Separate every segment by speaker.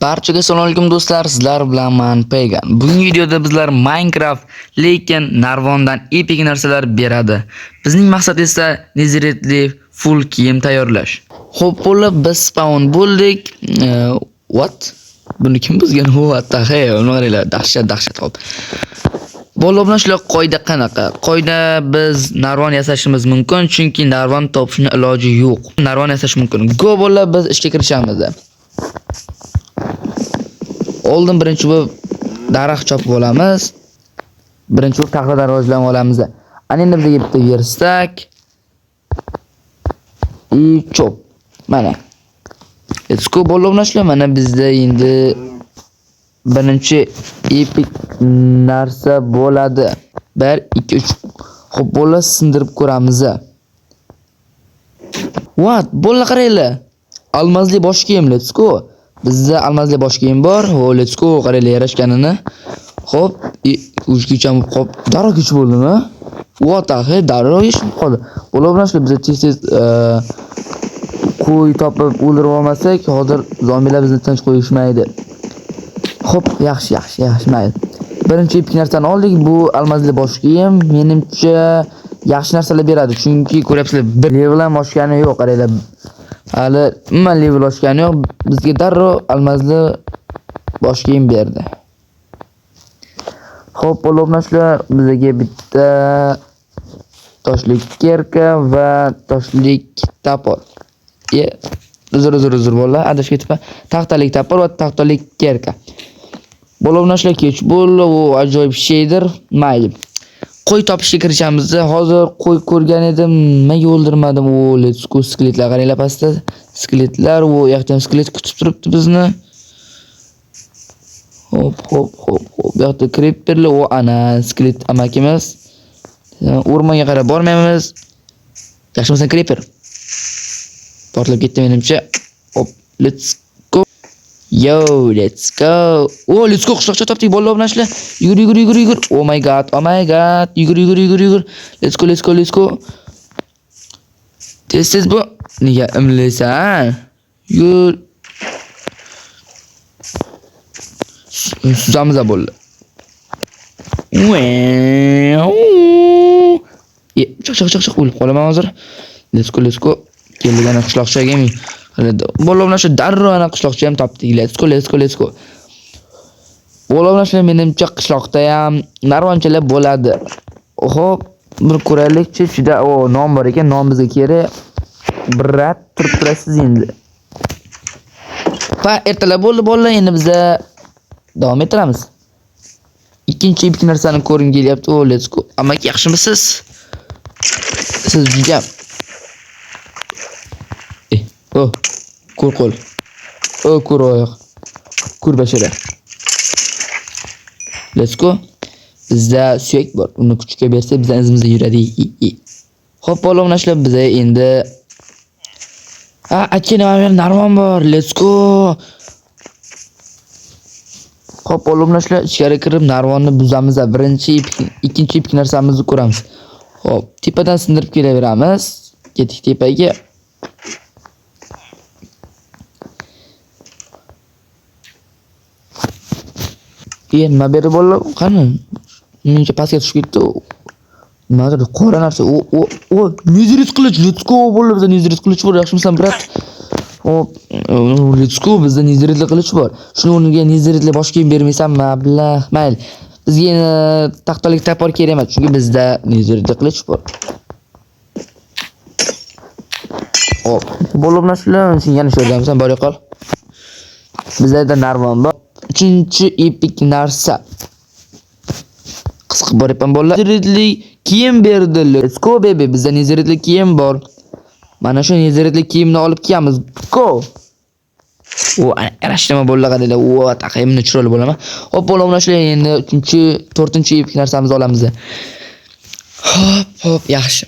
Speaker 1: Barchaga assalomu alaykum do'stlar, sizlar bilan men Pagan. Bugungi videoda bizlar Minecraft lekin narvondan epik narsalar beradi. Bizning maqsad esa neziretli full kiyim tayyorlash. Xo'p, bo'lib biz spawn bo'ldik. What? Buni kim buzgan? What the hell? Nimalar dahshat hop. Bo'libna shular qoida qanaqa? Qoida biz narvon yasashimiz mumkin, chunki narvon topishning iloji yo'q. Narvon yasash mumkin. Go bo'lib biz ishga kirishamiz. Oldin birinchi bo'lib daraxt chopib olamiz. Birinchi bo'lib taxta darvozalarni olamiz. Ana endi bizga bitta verstak и chop. Mana. Let's go bo'libnashlar. Mana bizda endi birinchi epik narsa bo'ladi. 1 2 3. Xo'p, bo'lsa sindirib ko'ramiz. What? Bo'la qaranglar. Almazli bosh kiyim, let's go. Bizda almazli bosh kiyim bor. Let's go, qaranglar yarashganini. Xo'p, uchkicham qop. Darrov kuch bo'ldimi? What the hell? Darrov yishib qoldi. Bo'libnashlar bizda tez qo'y topib o'ldirib olmasak, hozir zombilar bizni tinch qo'yishmaydi. Xo'p, yaxshi, mayli. Birinchi epik narsani oldik. Bu almazli bosh kiyim menimcha yaxshi narsalar beradi, chunki ko'ryapsizlar, bir level ham oshgani yo'q, qaranglar. Hali nima level oshgani yo'q, bizga darrov almazli bosh kiyim berdi. Xo'p, bo'libnashlar, bizga bitta toshlik kerka va toshlik tapor. Uzr bo'ldi, adashib ketibman. Taxtalik tapor va taxtalik kerka. Bo'libnashlar, kech bo'ldi, u ajoyib sheydir, mayli. Qo'y topishga kirishamiz. Hozir qo'y ko'rgan edim, nimaga o'ldirmadim? Let's go, skeletlar qaranglar pastda. Skeletlar, u yoqda ham skelet kutib turibdi bizni. Hop. Bu yoqda creeperlar, u ana skelet amakimiz. O'rmonga qarab bormaymiz. Yaxshimisan creeper? Portlab ketdi menimcha. Hop, let's go. Let's go. Let's go, qishloqcha topdik, bo'libnashlar. Yugur. Oh my god. Yugur. Let's go. Tez bu. Nega imlaysan? Yur. Suzamiz bo'ldi. Chiq, o'lib qolaman hozir. Let's go. Kelgan qishloqchaga men. Bo'libnashlar, darrov ana qishloqcha ham topdik. Let's go. Bo'libnashlar, menimcha qishloqda ham narvonchalar bo'ladi. Xo'p, bir ko'raylikchi, juda nom bor ekan, nom bizga kerak. Birat turib turasiz endi. Ertalab bo'ldi, endi biz davom ettiramiz. Ikkinchi epik narsani ko'ring kelyapti. Let's go. Amaki, yaxshimisiz? Siz juda qo'l. Qo'l oyoq. Bashara. Let's go. Bizda suyak bor. Uni kuchga bersa bizdan izimizda yuradi. Xo'p, bo'libnashlar, biz endi nima narvon bor. Let's go. Xo'p, bo'libnashlar, ichkari kirib narvonni buzamiz. Ikkinchi epik narsamizni ko'ramiz. Xo'p, tepadan sindirib kelaveramiz. Ketdik tepaga. Nima berib bo'lib, qani? Menimcha pastga tushib ketdi. Nimadir qora narsa. Nezirit qilich. Let's go bo'lib, bizda nezirit qilich bor. Yaxshimisan, brat? Hop, let's go, bizda neziritli qilich bor. Shuni o'rniga neziritli bosh kiyim bermaysan, mablag'. Mayli. Bizga taxtalik tapor kerak emas, chunki bizda neziritli qilich bor. Hop, bo'libnashlar, sen yana sho'rgamsan, bor yo'qol. Bizda narvon bor. Uchinchi epik narsa. Qisqib boryapman bolalar. Neziritli kiyim berdi. Let's go baby, bizda neziritli kiyim bor. Mana shu neziritli kiyimni olib kelamiz. Go. Yarashdimi bolalar, qaranglar. Taqimni chiroyli bo'laman. Hop, bo'libnashlar, endi 4-chi epik narsamizni olamiz. Hop, yaxshi.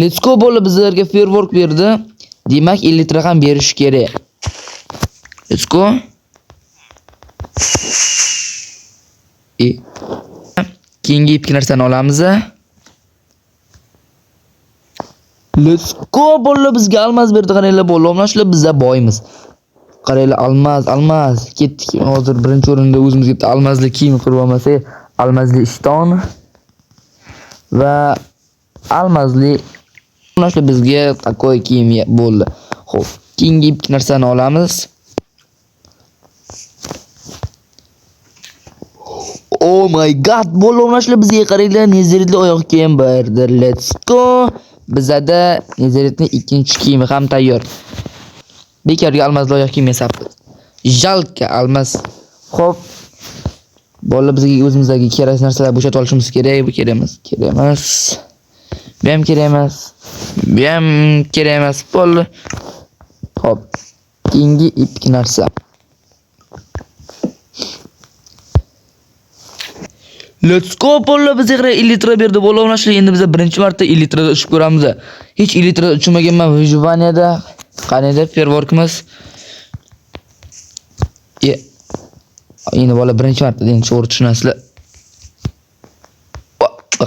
Speaker 1: Let's go bo'lib bizlarga firework berdi. Demak, 50 litre ham berish kerak. Let's go. Keyingi epik narsani olamiz. Let's go bolalar, bizga almaz berdi, qaranglar bolalar, bizda boymiz. Qaraylar, almaz. Ketdik. Hozir birinchi o'rinda o'zimiz ketdi. Almazli kiyim qilib olmasak, almazli ishton va almazli mana bizga takoy kiyim bo'ldi. Xo'p, keyingi ikki narsani olamiz. Oh my god, bo'lmashlar bizga qaranglar, neziritli oyoq kiyim berdi. Let's go. Bizada neziritli ikkinchi kiyimi ham tayyor. Bekarga almazli oyoq kiyim yasabdi. Jalka almaz. Xo'p. Bolalar bizga o'zimizdagi kerak narsalar bo'shatib olishimiz kerak. Bu kerak emas. Bu ham kerak emas. Bu ham kerak emas. Bo'ldi. Xo'p. Keyingi ikki narsa. Let's go bolalar, bizga elitra berdi. Bolalar o'ynashlar, endi biz birinchi marta elitrada uchib ko'ramiz. Hech elitrada uchmaganman Vyjvaniyada. Qanday fervorkimiz? Endi bola birinchi marta endi to'g'ri tushunasizlar.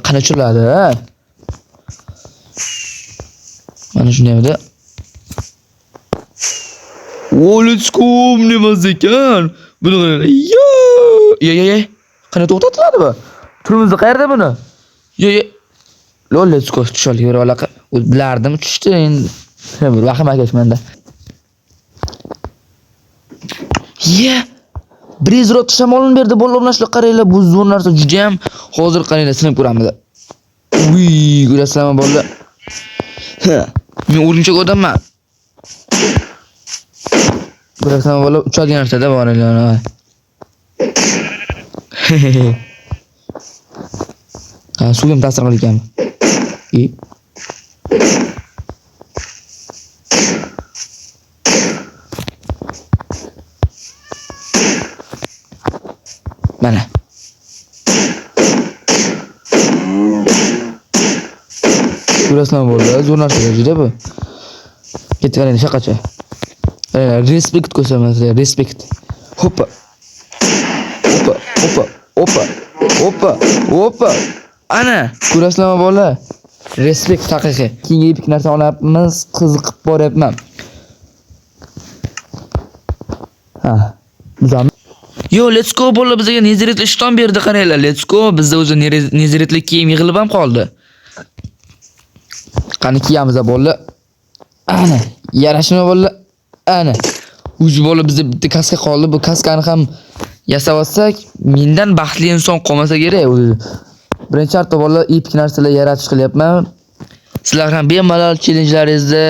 Speaker 1: Qana chuladi, ha? Mana shunday edi. Let's go nimasi ekan? Buni qarang. Yo. Qana to'xtatiladi bu? Turimizni qayerda buni? Yo. Let's go tushalik yura olaqa. Bilardim tushdi endi. Bir vahim akashmanda. Brezrot shamolini berdi. Bo'lmashlar qaranglar, bu zo'r narsa juda ham hozir qaranglar sinib ko'ramiz. Ko'rasizlarmi bolalar? Men o'rinchoq odamman. Ko'rasizlarmi bolalar, uchadigan narsada borlar. Suvga ta'sir qilar ekanmi? Mana. Ko'rasizlarmi bolalar, zo'r narsa juda bu. Ketgan shaqacha. Respekt ko'rsatmaslar, respekt. Hoppa. Ana, ko'rasizlarmi bolalar? Respekt haqiqiy. Keyingi bir narsa olyapmiz, qiziqib boryapman. Yo, let's go bolalar, bizga neziritli ishton berdi, qaranglar. Let's go. Bizda o'zi neziritli kiyim yig'ilib ham qoldi. Qani kiyamiz bolalar. Ana, yarashmi bolalar? Ana. Uch bola bizda bitta kaska qoldi. Bu kaskani ham yasab olsak, mendan baxtli inson qolmasa kerak o'zi. Birinchi marta bolalar epik narsalar yaratish qilyapman. Sizlar ham bemalol challenge'laringizni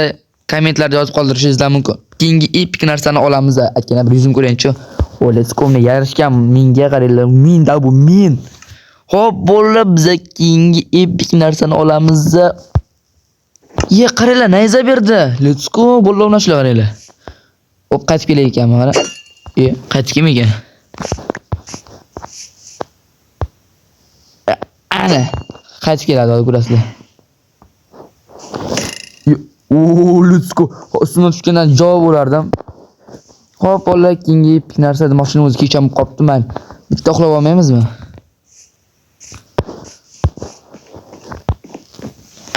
Speaker 1: kommentlarda yozib qoldirishingiz mumkin. Keyingi epik narsani olamiz. Aytganda bir yuzim ko'raychi. Let's go, yarashgan menga qaranglar. Menda bu men. Xo'p, bolalar, biz keyingi epik narsani olamiz. Qaranglar, nayza berdi. Let's go, bolalar o'ynashlar qaranglar. Hop, qaytib kelar ekanmi mana. Qaytib kelmagan. Ana, qaytib keladi, ko'rasizlar. Let's go. Ustimga tushgandan javob bo'lardim. Xo'p, bolalar, keyingi narsa mashinamiz kecham qopti men. Bitta uxlab olmaymizmi?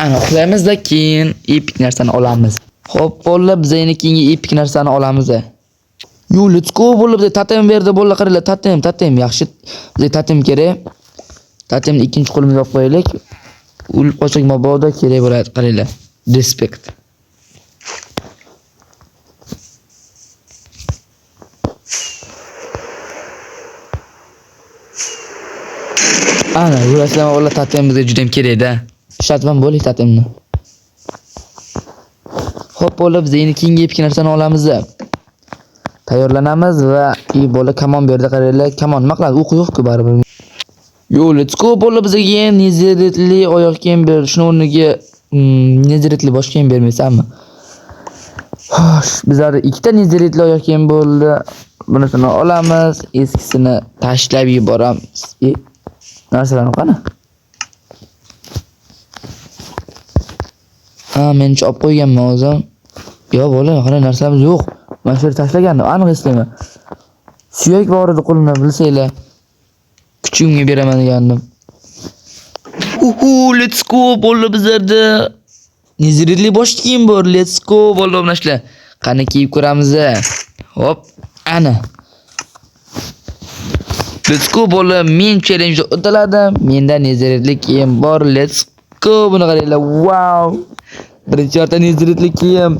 Speaker 1: Ana, uxlaymiz-da, keyin epik narsani olamiz. Xo'p, bolalar, biz endi keyingi epik narsani olamiz. Yo, let's go bolalar, bizga totem berdi. Bolalar, qaranglar, totem yaxshi. Bizga totem kerak. Totemni ikkinchi qo'limizga olib qo'yaylik. O'lib qolsak mabodo kerak bo'ladi, qaranglar. Respekt. Ana, ko'rasizlarmi bolalar, totem bizga juda ham kerak-da. Shatman bo'ling totemni. Xo'p, bolalar, biz endi keyingi epik narsani olamiz. Tayyorlanamiz va bola kamon berdi, qaranglar. Kamon nima qiladi? O'q yo'q-ku baribir. Yo, let's go bolalar, bizga neziritli oyoq kiyim berdi. Shuni o'rniga neziritli boshqa kiyim bermaysanmi? Xo'sh, bizlarda ikkita neziritli oyoq kiyim bo'ldi. Bunisini olamiz, eskisini tashlab yuboramiz. Narsalarni qani? Men olib qo'yganman o'zim. Yo, bolalar, qani narsalarimiz yo'q. Men shu tashlagandim, aniq eslayman. Suyak bor edi qo'limda, bilsanglar. Kuchimga beraman degandim. Let's go bolalar, bizlarda neziritli bosh kiyim bor. Let's go bolalar, o'ynashlar. Qani kiyib ko'ramiz. Hop, ana. Let's go bola, men challenge o'tiladi. Menda nezaretli kiyim bor. Let's go. Buni qaranglar. Wow. Birinchi marta nezaretli kiyim.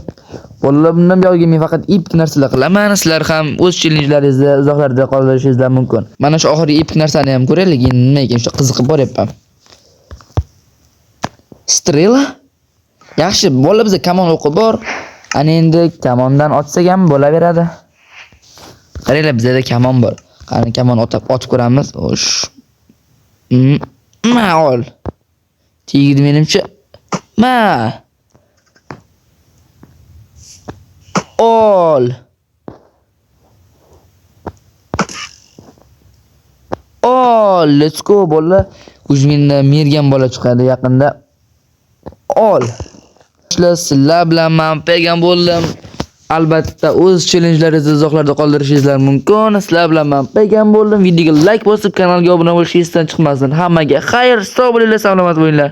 Speaker 1: Bola bundan buyog'iga men faqat epik narsalar qilaman. Sizlar ham o'z challenjlaringizni izohlarda qoldirishingiz mumkin. Mana shu oxirgi epik narsani ham ko'raylik. Nima ekan shu qiziqib boryapman. Strela? Yaxshi, bola bizga kamon o'qi bor. Ana endi kamondan otsak ham bo'laveradi. Qaranglar, bizda kamon bor. Qani kamon otib ko'ramiz. Xo'sh. Ol. Tegdi menimcha. Ol. Let's go bola. Kuzminda mergan bola chiqadi yaqinda. Ol. Sizlar bilan men paygan bo'ldim. Albatta o'z challenjlaringizni izohlarda qoldirishingiz mumkin. Sizlar bilan men paygan bo'ldim. Videoga like bosib, kanalga obuna bo'lishingiz chiqmasin. Hammaga xayr, sog' bo'linglar, salomat bo'linglar.